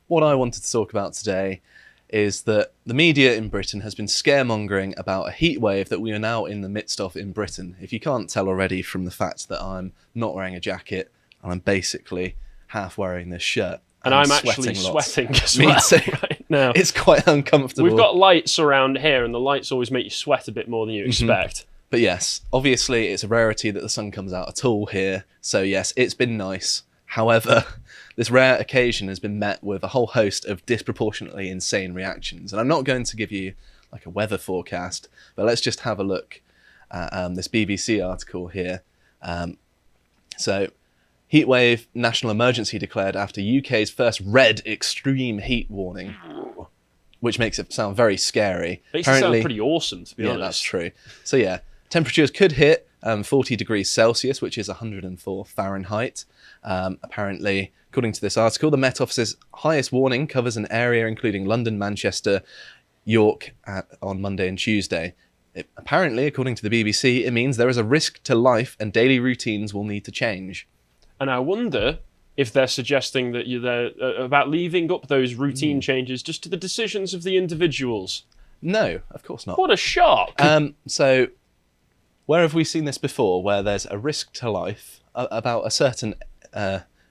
what I wanted to talk about today is that the media in Britain has been scaremongering about a heat wave that we are now in the midst of in Britain. If you can't tell already from the fact that I'm not wearing a jacket and I'm basically half wearing this shirt. And I'm actually sweating as well. Me too. Right now. It's quite uncomfortable. We've got lights around here, and the lights always make you sweat a bit more than you expect. But yes, obviously it's a rarity that the sun comes out at all here. So yes, it's been nice. However, this rare occasion has been met with a whole host of disproportionately insane reactions. And I'm not going to give you like a weather forecast, but let's just have a look at this BBC article here. So, heatwave national emergency declared after UK's first red extreme heat warning, which makes it sound very scary. Makes it sound pretty awesome, to be honest. Yeah, that's true. So yeah, temperatures could hit 40 degrees Celsius, which is 104 Fahrenheit. Apparently, according to this article, the Met Office's highest warning covers an area including London, Manchester, York on Monday and Tuesday. Apparently, according to the BBC, it means there is a risk to life and daily routines will need to change. And I wonder if they're suggesting that you're there about leaving up those routine changes just to the decisions of the individuals. No, of course not. What a shock! So, where have we seen this before, where there's a risk to life about a certain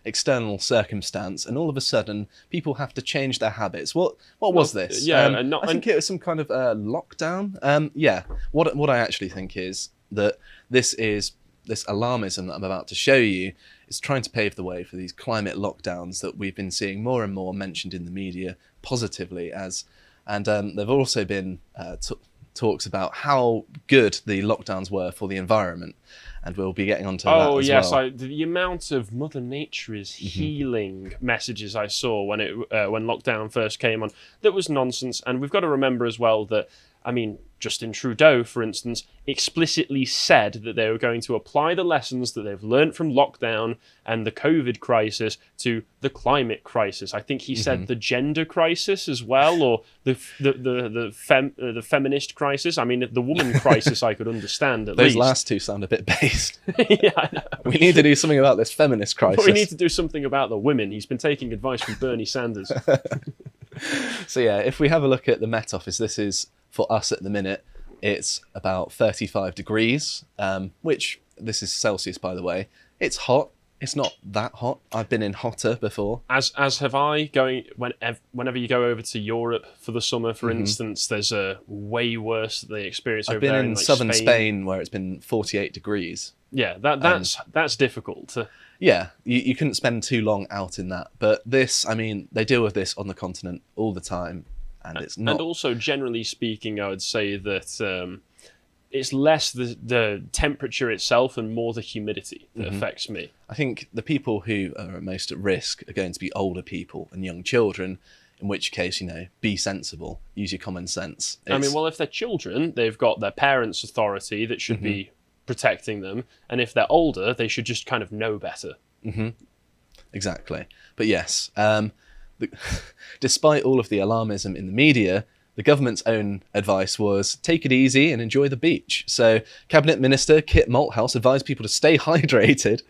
external circumstance, and all of a sudden people have to change their habits? What was this? Yeah, I think it was some kind of lockdown. Yeah, what I actually think is that this alarmism that I'm about to show you is trying to pave the way for these climate lockdowns that we've been seeing more and more mentioned in the media positively and there've also been talks about how good the lockdowns were for the environment, and we'll be getting onto that as well. Oh yes, the amount of Mother Nature is healing messages I saw when lockdown first came on, that was nonsense. And we've got to remember as well that, I mean, Justin Trudeau, for instance, explicitly said that they were going to apply the lessons that they've learned from lockdown and the COVID crisis to the climate crisis. I think he said the gender crisis as well, or the feminist crisis. I mean, the woman crisis I could understand at least. Those last two sound a bit based. Yeah, I know. We need to do something about this feminist crisis. But we need to do something about the women. He's been taking advice from Bernie Sanders. So yeah, if we have a look at the Met Office, this is, for us at the minute, it's about 35 degrees, which, this is Celsius, by the way. It's hot. It's not that hot. I've been in hotter before. As have I. Whenever you go over to Europe for the summer, for instance, there's a way worse that they experience over there. I've been in southern Spain where it's been 48 degrees. Yeah, that's difficult. Yeah, you couldn't spend too long out in that. But this, I mean, they deal with this on the continent all the time. And it's not. And also, generally speaking, I would say that it's less the temperature itself and more the humidity that affects me. I think the people who are most at risk are going to be older people and young children, in which case, be sensible, use your common sense. I mean, well, if they're children, they've got their parents' authority that should be protecting them. And if they're older, they should just kind of know better. Exactly. But yes, despite all of the alarmism in the media, the government's own advice was take it easy and enjoy the beach. So Cabinet Minister Kit Malthouse advised people to stay hydrated,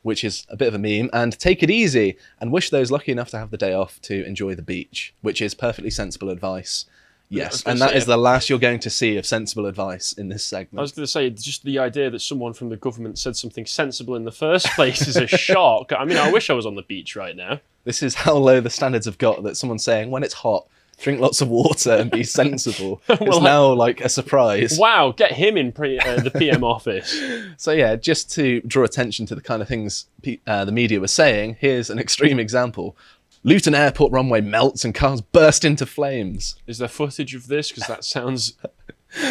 which is a bit of a meme, and take it easy and wish those lucky enough to have the day off to enjoy the beach, which is perfectly sensible advice. Yes, and that is the last you're going to see of sensible advice in this segment. I was going to say, just the idea that someone from the government said something sensible in the first place is a shock. I mean, I wish I was on the beach right now. This is how low the standards have got, that someone's saying, when it's hot, drink lots of water and be sensible. It's now like a surprise. Wow, get him in the PM office. So yeah, just to draw attention to the kind of things the media was saying, here's an extreme example. Luton Airport runway melts and cars burst into flames. Is there footage of this? Because that sounds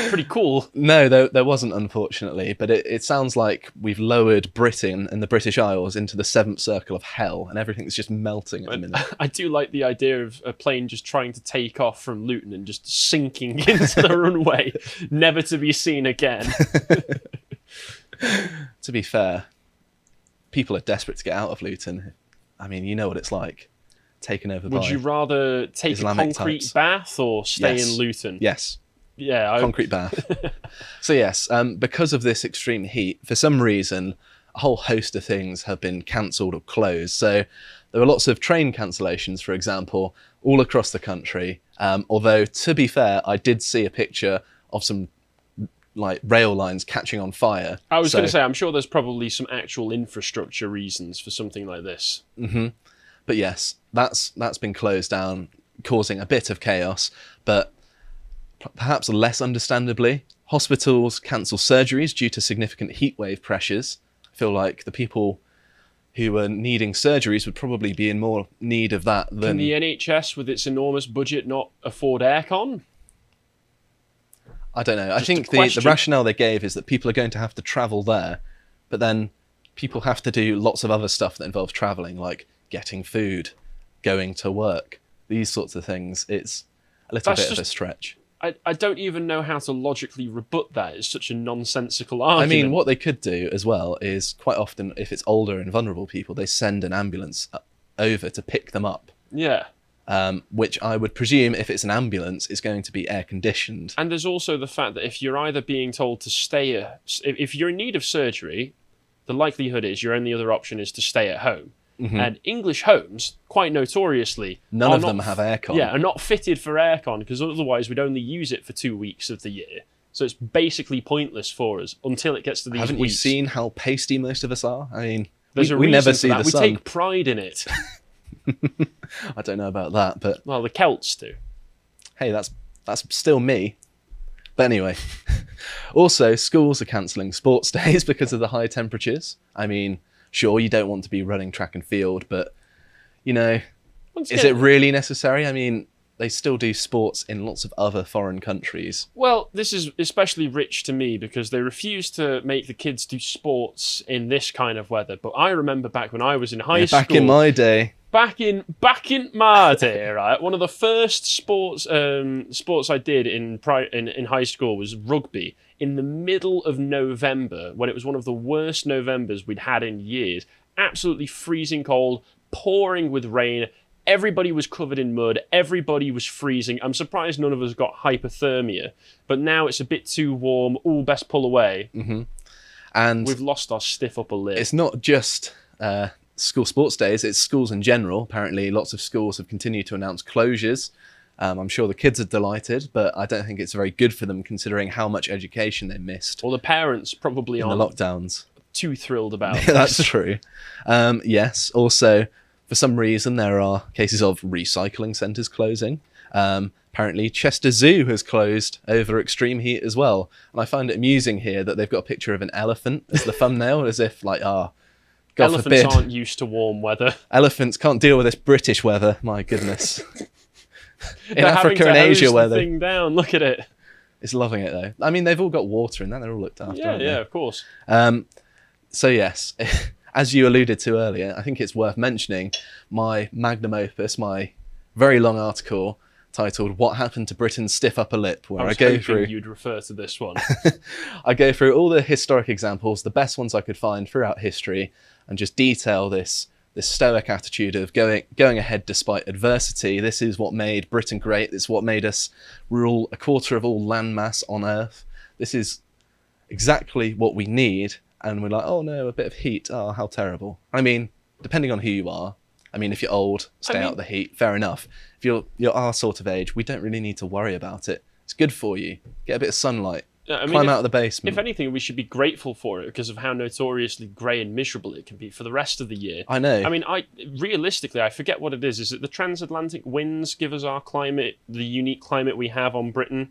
pretty cool. No, there wasn't, unfortunately, but it sounds like we've lowered Britain and the British Isles into the seventh circle of hell, and everything's just melting at the minute. I do like the idea of a plane just trying to take off from Luton and just sinking into the runway, never to be seen again. To be fair, people are desperate to get out of Luton. I mean, you know what it's like. Taken over by Would you rather take Islamic a concrete types. bath or stay Yes. in Luton? Yes. Yeah. Concrete bath. So yes, because of this extreme heat, for some reason, a whole host of things have been cancelled or closed. So there were lots of train cancellations, for example, all across the country. Although, to be fair, I did see a picture of some like rail lines catching on fire. I was going to say, I'm sure there's probably some actual infrastructure reasons for something like this. Mm-hmm. But yes, that's been closed down, causing a bit of chaos. But perhaps less understandably, hospitals cancel surgeries due to significant heatwave pressures. I feel like the people who were needing surgeries would probably be in more need of that than... Can the NHS, with its enormous budget, not afford aircon? I don't know. I think the rationale they gave is that people are going to have to travel there, but then people have to do lots of other stuff that involves travelling, like getting food, going to work, these sorts of things. It's a little bit of a stretch. I don't even know how to logically rebut that. It's such a nonsensical argument. I mean, what they could do as well is quite often, if it's older and vulnerable people, they send an ambulance over to pick them up. Yeah. Which I would presume, if it's an ambulance, is going to be air conditioned. And there's also the fact that if you're either being told to stay, if you're in need of surgery, the likelihood is your only other option is to stay at home. Mm-hmm. And English homes, quite notoriously, none of them have aircon. Yeah, are not fitted for aircon because otherwise we'd only use it for 2 weeks of the year. So it's basically pointless for us until it gets to these Haven't weeks. you seen how pasty most of us are? I mean, we never see the sun. We take pride in it. I don't know about that, but... Well, the Celts do. Hey, that's still me. But anyway, also, schools are cancelling sports days because of the high temperatures. I mean, sure, you don't want to be running track and field, but, you know, is it really necessary? I mean, they still do sports in lots of other foreign countries. Well, this is especially rich to me because they refuse to make the kids do sports in this kind of weather. But I remember back when I was in high school... Back in my day. Back in my day, right? One of the first sports I did in high school was rugby. In the middle of November, when it was one of the worst Novembers we'd had in years, absolutely freezing cold, pouring with rain. Everybody was covered in mud. Everybody was freezing. I'm surprised none of us got hypothermia. But now it's a bit too warm. Ooh, best pull away. Mm-hmm. And we've lost our stiff upper lip. It's not just school sports days. It's schools in general. Apparently, lots of schools have continued to announce closures. I'm sure the kids are delighted, but I don't think it's very good for them considering how much education they missed. Well, the parents probably aren't the lockdowns too thrilled about it. That's true. Yes, also... For some reason, there are cases of recycling centres closing. Apparently, Chester Zoo has closed over extreme heat as well. And I find it amusing here that they've got a picture of an elephant as the thumbnail, as if, like, God elephants forbid. Aren't used to warm weather. Elephants can't deal with this British weather. My goodness. In Africa and Asia, where the thing down. Look at it. It's loving it though. I mean, they've all got water in that. They're all looked after. Yeah, of course. So yes. As you alluded to earlier, I think it's worth mentioning my magnum opus, my very long article titled "What Happened to Britain's Stiff Upper Lip," where I go through. You'd refer to this one. I go through all the historic examples, the best ones I could find throughout history, and just detail this stoic attitude of going ahead despite adversity. This is what made Britain great. It's what made us rule a quarter of all landmass on Earth. This is exactly what we need. And we're like, oh no, a bit of heat. Oh, how terrible. I mean, depending on who you are. I mean, if you're old, stay out of the heat. Fair enough. If you're our sort of age, we don't really need to worry about it. It's good for you. Get a bit of sunlight. Climb out of the basement. If anything, we should be grateful for it because of how notoriously grey and miserable it can be for the rest of the year. I know. I mean, realistically, I forget what it is. Is it the transatlantic winds give us our climate, the unique climate we have on Britain?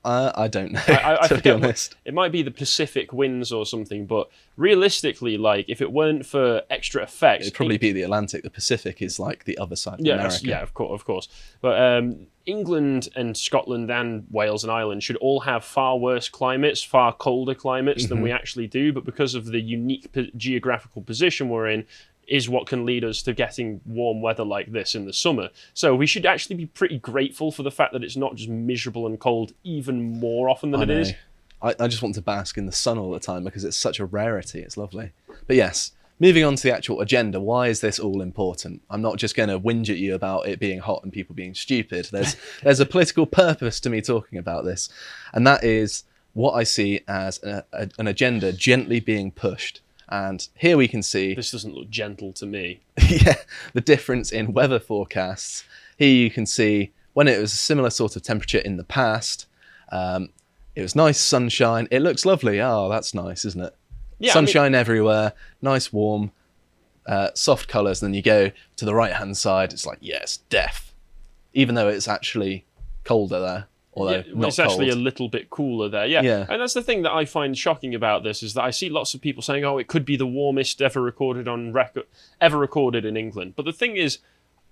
I don't know, to be honest. It might be the Pacific winds or something, but realistically, like, if it weren't for extra effects... It'd probably be the Atlantic. The Pacific is like the other side of America. Yeah, of course. But England and Scotland and Wales and Ireland should all have far worse climates, far colder climates than we actually do, but because of the unique geographical position we're in, is what can lead us to getting warm weather like this in the summer. So we should actually be pretty grateful for the fact that it's not just miserable and cold even more often than it is. I just want to bask in the sun all the time because it's such a rarity. It's lovely. But yes, moving on to the actual agenda, why is this all important? I'm not just going to whinge at you about it being hot and people being stupid. There's a political purpose to me talking about this, and that is what I see as an agenda gently being pushed. And here we can see This doesn't look gentle to me. yeah, the difference in weather forecasts. Here you can see when it was a similar sort of temperature in the past. It was nice sunshine. It looks lovely. Oh, that's nice, isn't it? Yeah, Sunshine everywhere, nice warm, soft colours. And then you go to the right-hand side, it's like, yes, death. Even though it's actually colder there. Although not it's actually cold. a little bit cooler there. Yeah. And that's the thing that I find shocking about this, is that I see lots of people saying, oh, it could be the warmest ever recorded in England. But the thing is,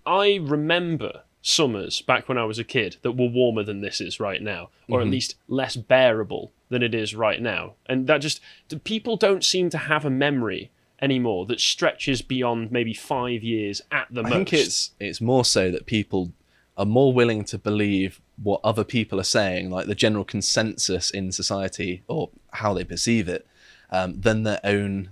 I remember summers back when I was a kid that were warmer than this is right now, or at least less bearable than it is right now. And that just, people don't seem to have a memory anymore that stretches beyond maybe 5 years at the most. I think it's more so that people are more willing to believe what other people are saying, like the general consensus in society or how they perceive it, than their own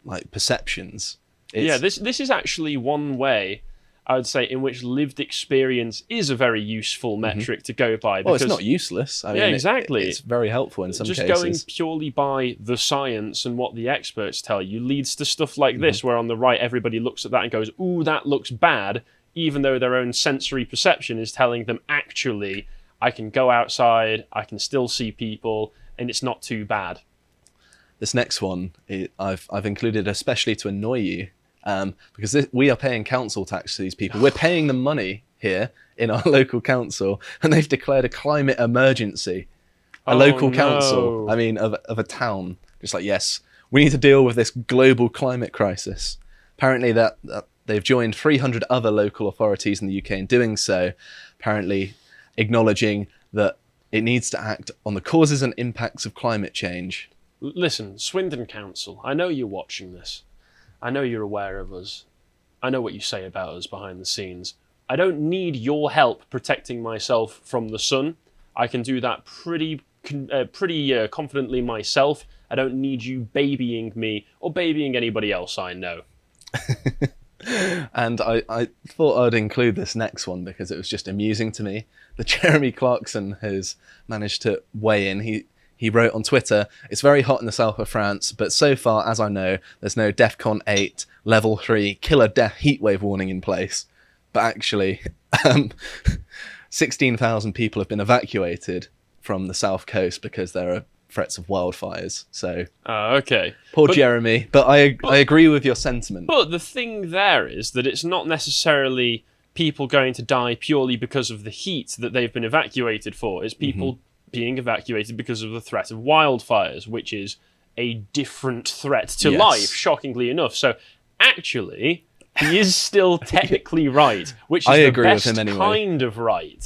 like perceptions. This is actually one way, I would say, in which lived experience is a very useful metric to go by. Well, it's not useless. I mean, exactly. It's very helpful in some cases. Just going purely by the science and what the experts tell you leads to stuff like this, where on the right everybody looks at that and goes, ooh, that looks bad, even though their own sensory perception is telling them, actually, I can go outside, I can still see people, and it's not too bad. This next one, I've included especially to annoy you, because we are paying council tax to these people. We're paying them money here in our local council, and they've declared a climate emergency. A local council, I mean, of a town. Just like, yes, we need to deal with this global climate crisis. Apparently that they've joined 300 other local authorities in the UK in doing so, apparently acknowledging that it needs to act on the causes and impacts of climate change. Listen, Swindon Council, I know you're watching this. I know you're aware of us. I know what you say about us behind the scenes. I don't need your help protecting myself from the sun. I can do that pretty confidently myself. I don't need you babying me or babying anybody else I know. And I thought I'd include this next one because it was just amusing to me. That Jeremy Clarkson has managed to weigh in. He wrote on Twitter, "It's very hot in the south of France, but so far as I know, there's no DEFCON 8, level 3, killer death heatwave warning in place. But actually, 16,000 people have been evacuated from the south coast because there are threats of wildfires." So, okay. Poor Jeremy, but I agree with your sentiment. But the thing there is that it's not necessarily people going to die purely because of the heat that they've been evacuated for. It's people being evacuated because of the threat of wildfires, which is a different threat to life, shockingly enough. So actually, he is still technically right, which is the best kind of right.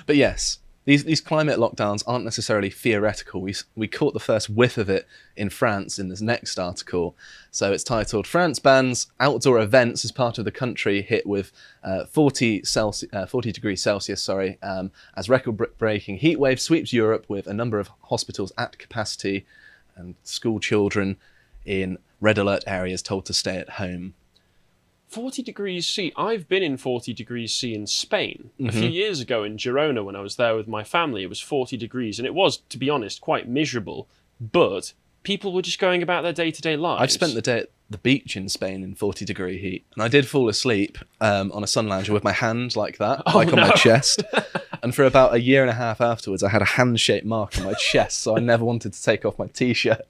But yes, these climate lockdowns aren't necessarily theoretical. We caught the first whiff of it in France in this next article. So it's titled, "France bans outdoor events as part of the country hit with 40 degrees Celsius, as record-breaking heat wave sweeps Europe with a number of hospitals at capacity and school children in red alert areas told to stay at home." 40 degrees C. I've been in 40 degrees C in Spain. A few years ago in Girona, when I was there with my family, it was 40 degrees, and it was, to be honest, quite miserable. But people were just going about their day-to-day lives. I've spent the day at the beach in Spain in 40-degree heat, and I did fall asleep on a sun lounger with my hand like that, on my chest. And for about a year and a half afterwards, I had a hand-shaped mark on my chest, so I never wanted to take off my T-shirt.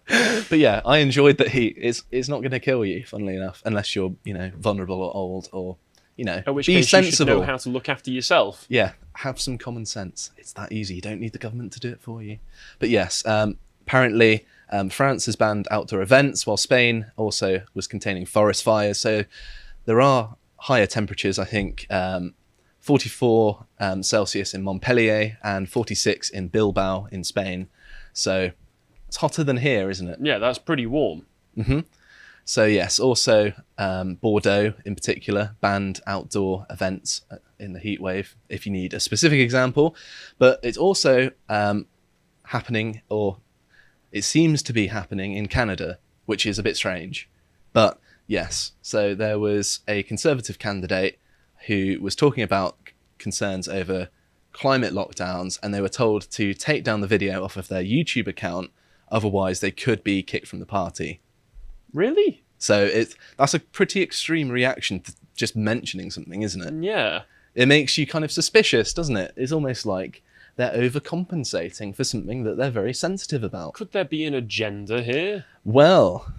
But yeah, I enjoyed the heat. It's not going to kill you, funnily enough, unless you're, vulnerable or old or, In which be case sensible. You should know how to look after yourself. Yeah, have some common sense. It's that easy. You don't need the government to do it for you. But yes, apparently France has banned outdoor events, while Spain also was containing forest fires. So there are higher temperatures, I think, 44 Celsius in Montpellier and 46 in Bilbao in Spain. So it's hotter than here, isn't it? Yeah, that's pretty warm. So yes, also Bordeaux in particular banned outdoor events in the heat wave, if you need a specific example. But it's also happening, or it seems to be happening in Canada, which is a bit strange. But yes, so there was a Conservative candidate who was talking about concerns over climate lockdowns, and they were told to take down the video off of their YouTube account Otherwise, they could be kicked from the party. Really? So that's a pretty extreme reaction to just mentioning something, isn't it? Yeah. It makes you kind of suspicious, doesn't it? It's almost like they're overcompensating for something that they're very sensitive about. Could there be an agenda here? Well,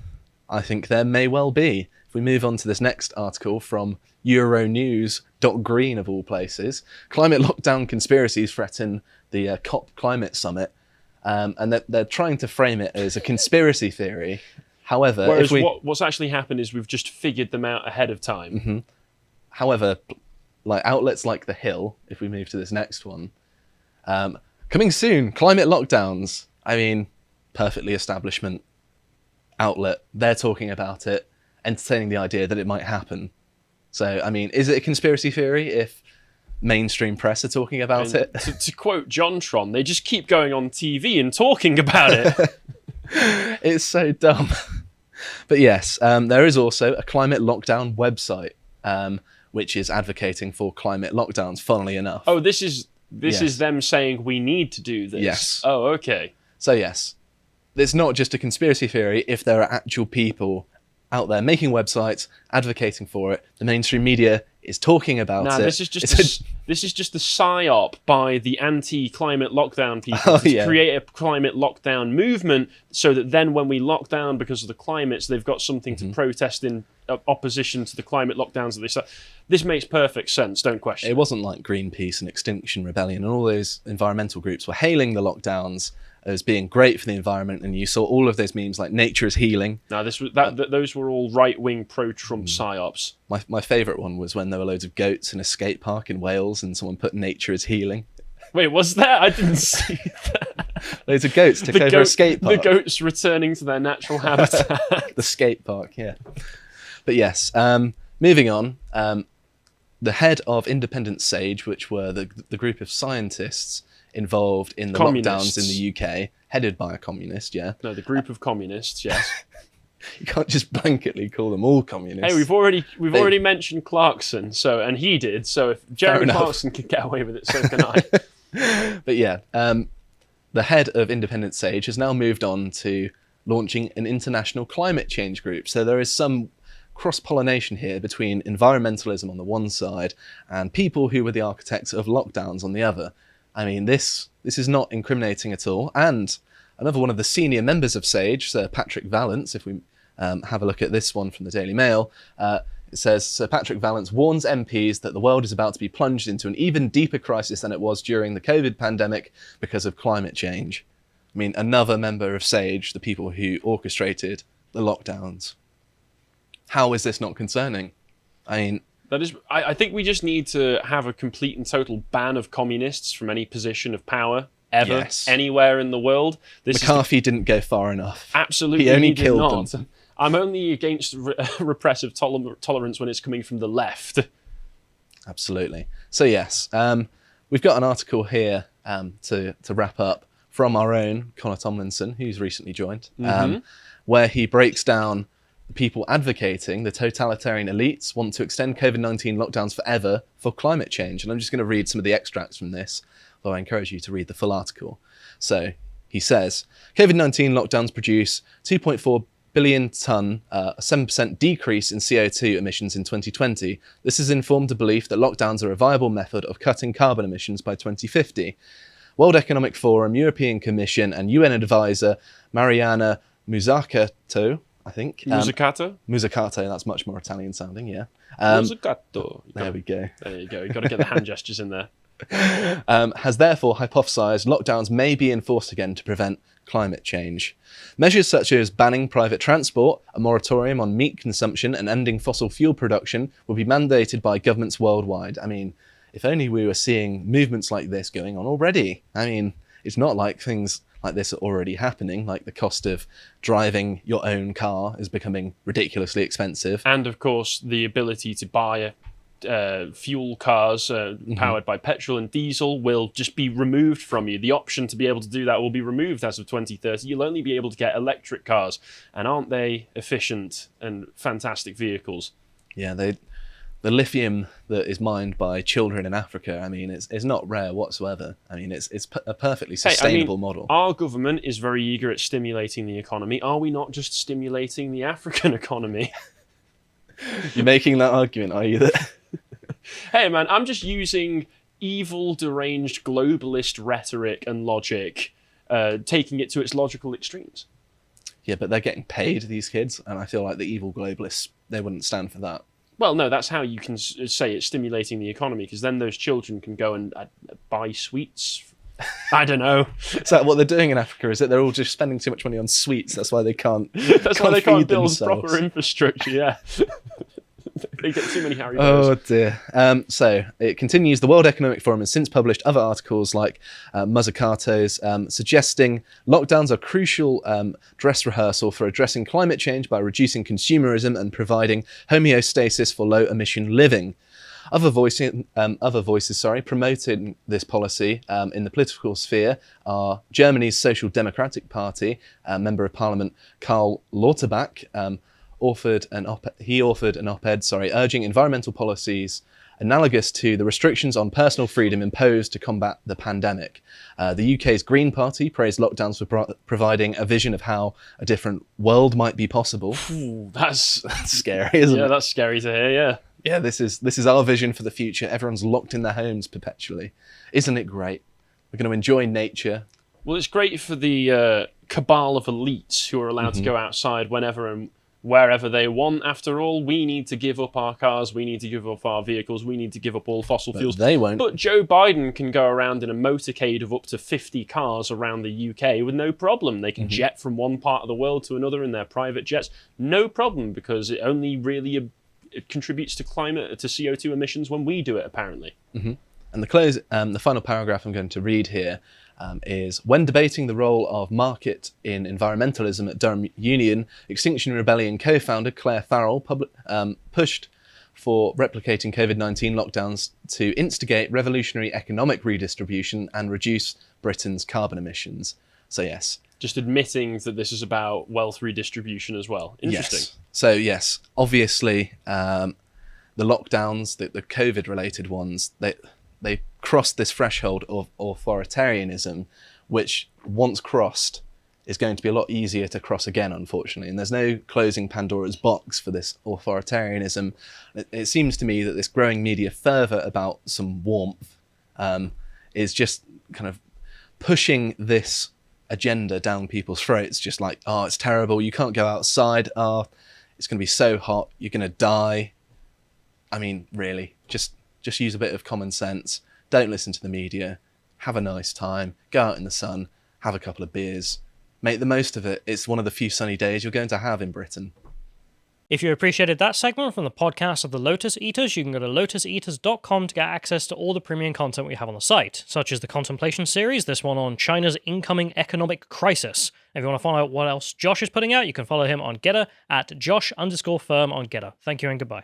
I think there may well be. If we move on to this next article from Euronews.green of all places, climate lockdown conspiracies threaten the COP climate summit, and they're trying to frame it as a conspiracy theory. However, whereas what's actually happened is we've just figured them out ahead of time. Mm-hmm. However, like outlets like The Hill, if we move to this next one, coming soon, climate lockdowns. I mean, perfectly establishment outlet. They're talking about it, entertaining the idea that it might happen. So, I mean, is it a conspiracy theory if mainstream press are talking about it? To quote Jontron, they just keep going on TV and talking about it. It's so dumb. But yes, there is also a climate lockdown website, which is advocating for climate lockdowns, funnily enough. Oh, this is them saying we need to do this? Yes. Oh, okay. So yes, it's not just a conspiracy theory if there are actual people out there making websites, advocating for it. The mainstream media is talking about it. This is just the psyop by the anti-climate lockdown people to create a climate lockdown movement, so that then when we lock down because of the climates, they've got something to protest in opposition to the climate lockdowns that they start. This makes perfect sense, don't question. It wasn't like Greenpeace and Extinction Rebellion and all those environmental groups were hailing the lockdowns as being great for the environment, and you saw all of those memes like nature is healing. No, those were all right-wing pro-Trump psyops. My favourite one was when there were loads of goats in a skate park in Wales and someone put nature is healing. Wait, was there? I didn't see that. Loads of goats took over a skate park. The goats returning to their natural habitat. The skate park, yeah. But yes, moving on, the head of Independent Sage, which were the group of scientists involved in the lockdowns in the UK, headed by a communist, yeah. No, the group of communists, yes. You can't just blanketly call them all communists. Hey, we've already mentioned Clarkson, and he did. So if Jeremy Clarkson can get away with it, so can I. But yeah, the head of Independent Sage has now moved on to launching an international climate change group. So there is some cross-pollination here between environmentalism on the one side and people who were the architects of lockdowns on the other. I mean, this is not incriminating at all. And another one of the senior members of Sage, Sir Patrick Vallance, if we have a look at this one from the Daily Mail, it says, Sir Patrick Vallance warns MPs that the world is about to be plunged into an even deeper crisis than it was during the COVID pandemic because of climate change. I mean, another member of Sage, the people who orchestrated the lockdowns. How is this not concerning? I mean, I think we just need to have a complete and total ban of communists from any position of power ever, anywhere in the world. McCarthy didn't go far enough. Absolutely, he only killed them. I'm only against repressive tolerance when it's coming from the left. Absolutely. So yes, we've got an article here to wrap up from our own Connor Tomlinson, who's recently joined, where he breaks down the people advocating, the totalitarian elites, want to extend COVID-19 lockdowns forever for climate change. And I'm just going to read some of the extracts from this, though I encourage you to read the full article. So he says, COVID-19 lockdowns produce 2.4 billion tonne, a 7% decrease in CO2 emissions in 2020. This has informed the belief that lockdowns are a viable method of cutting carbon emissions by 2050. World Economic Forum, European Commission and UN advisor Mariana Mazzucato, I think. Mazzucato, that's much more Italian sounding, yeah. Mazzucato. There we go. There you go. You've got to get the hand gestures in there. Has therefore hypothesised lockdowns may be enforced again to prevent climate change. Measures such as banning private transport, a moratorium on meat consumption and ending fossil fuel production will be mandated by governments worldwide. I mean, if only we were seeing movements like this going on already. I mean, it's not like things like this are already happening, like the cost of driving your own car is becoming ridiculously expensive. And of course, the ability to buy fuel cars powered by petrol and diesel will just be removed from you. The option to be able to do that will be removed as of 2030. You'll only be able to get electric cars. And aren't they efficient and fantastic vehicles? Yeah, the lithium that is mined by children in Africa, I mean, it's not rare whatsoever. I mean, it's a perfectly sustainable model. Our government is very eager at stimulating the economy. Are we not just stimulating the African economy? You're making that argument, are you? Hey, man, I'm just using evil, deranged, globalist rhetoric and logic, taking it to its logical extremes. Yeah, but they're getting paid, these kids, and I feel like the evil globalists, they wouldn't stand for that. Well, no, that's how you can say it's stimulating the economy, because then those children can go and buy sweets. I don't know. Is that what they're doing in Africa? Is it they're all just spending too much money on sweets? That's why they can't. That's why they can't build themselves. proper infrastructure. Yeah, they get too many Harry Oh Potters. dear. So it continues. The World Economic Forum has since published other articles like Muzzacato's suggesting lockdowns are crucial dress rehearsal for addressing climate change by reducing consumerism and providing homeostasis for low emission living. Other voices, promoting this policy in the political sphere are Germany's Social Democratic Party. Member of Parliament Karl Lauterbach authored an op-ed urging environmental policies analogous to the restrictions on personal freedom imposed to combat the pandemic. The UK's Green Party praised lockdowns for providing a vision of how a different world might be possible. Ooh, that's Scary, isn't it? Yeah, that's scary to hear. Yeah. Yeah, this is our vision for the future. Everyone's locked in their homes perpetually. Isn't it great? We're going to enjoy nature. Well, it's great for the cabal of elites who are allowed to go outside whenever and wherever they want. After all, we need to give up our cars, we need to give up our vehicles, we need to give up all fossil fuels. They won't. But Joe Biden can go around in a motorcade of up to 50 cars around the UK with no problem. They can jet from one part of the world to another in their private jets. No problem, because it only really it contributes to climate, to CO2 emissions when we do it, apparently. And the final paragraph I'm going to read here is, when debating the role of market in environmentalism at Durham Union, Extinction Rebellion co-founder Claire Farrell pushed for replicating COVID-19 lockdowns to instigate revolutionary economic redistribution and reduce Britain's carbon emissions. So yes. Just admitting that this is about wealth redistribution as well. Interesting. Yes. So yes, obviously the lockdowns, the COVID-related ones, they crossed this threshold of authoritarianism, which once crossed is going to be a lot easier to cross again, unfortunately. And there's no closing Pandora's box for this authoritarianism. It seems to me that this growing media fervour about some warmth is just kind of pushing this agenda down people's throats, just like, oh, it's terrible, you can't go outside, oh, it's going to be so hot, you're going to die. I mean, really, just use a bit of common sense. Don't listen to the media. Have a nice time. Go out in the sun. Have a couple of beers. Make the most of it. It's one of the few sunny days you're going to have in Britain. If you appreciated that segment from the podcast of the Lotus Eaters, you can go to lotuseaters.com to get access to all the premium content we have on the site, such as the Contemplation series, this one on China's incoming economic crisis. If you want to find out what else Josh is putting out, you can follow him on Getter at Josh_firm on Getter. Thank you and goodbye.